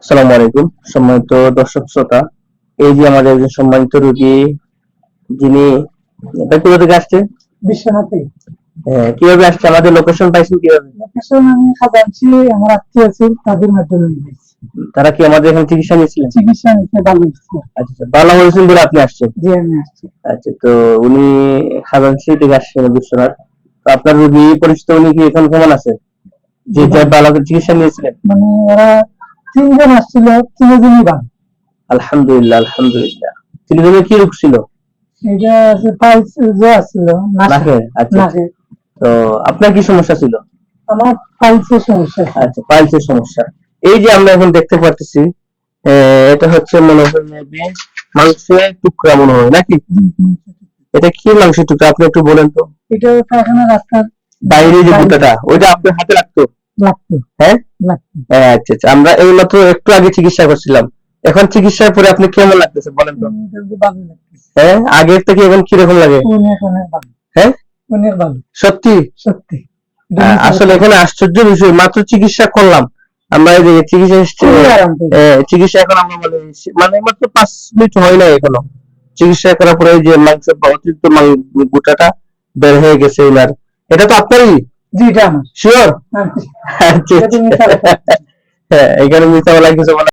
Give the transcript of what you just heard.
আসসালামু আলাইকুম সম্মানিত দর্শক শ্রোতা। এই যে আমাদের একজন সম্মানিত রোগী, যিনি কোথা থেকে আসছে? বিশ্বনাথে। কিভাবে আসছে? আমাদের লোকেশন পাইছেন কিভাবে? লোকেশন আমি খাজানছি, আমার আত্মীয় আছে তাদের মাধ্যমে নিয়েছি। তারা কি আমাদের এখানে চিকিৎসা নিয়েছিলেন? চিকিৎসা নিতে ভালো হচ্ছে। আচ্ছা, ভালো হয়েছেন বলে আপনি আসছেন? জি, আমি আসছি। আচ্ছা, তো উনি খাজানছি থেকে আসছেন বিশ্বনাথ। তো আপনার রোগী পরিচিত, উনি কি এখন কেমন আছে? যে যে ভালো চিকিৎসা নিয়েছিলেন? মানে ওরা তিনজন আসছিল, তিনজনই ভালো। আলহামদুলিল্লাহ, আলহামদুলিল্লাহ। তিনজনের কি রোগ ছিল? এটা পাইলস ছিল নাকে। আচ্ছা, নাকে। তো আপনার কি সমস্যা ছিল? আমার পাইলসের সমস্যা। আচ্ছা, পাইলসের সমস্যা। এই যে আমরা এখন দেখতে পাচ্ছি, এটা হচ্ছে মনে হয় মাংসের টুকরা মনে হয়, নাকি? এটা কি মাংসের টুকরা, আপনি একটু বলেন তো। এটা পায়খানা রাস্তার বাইরে যে গুঁটাটা, ওইটা আপনার হাতে লাগতো? লাগতো। হ্যাঁ, লাগতো। আচ্ছা আচ্ছা। আমরা এই মাত্র একটু আগে চিকিৎসা করছিলাম। এখন চিকিৎসার পরে আপনি কেমন লাগতেছে বলেন তো? ভালো লাগতেছে। হ্যাঁ, আগের থেকে এখন কিরকম লাগে? অনেক অনেক ভালো। হ্যাঁ, অনেক ভালো। সত্যি সত্যি। আসলে এখানে আশ্চর্য বিষয়, মাত্র চিকিৎসা করলাম আমরা, এই যে চিকিৎসা এখন আমরা মানে মাত্র 5 মিনিট হয় না এখনো। চিকিৎসা করার পরে যে মাংস অতিরিক্ত গোটাটা বের হয়ে গেছে এনার। এটা তো আপনারই? জি, এটা আমার। শিওর? আচ্ছা। হ্যাঁ, এখানে মিথ্যা বলা কিছু বলা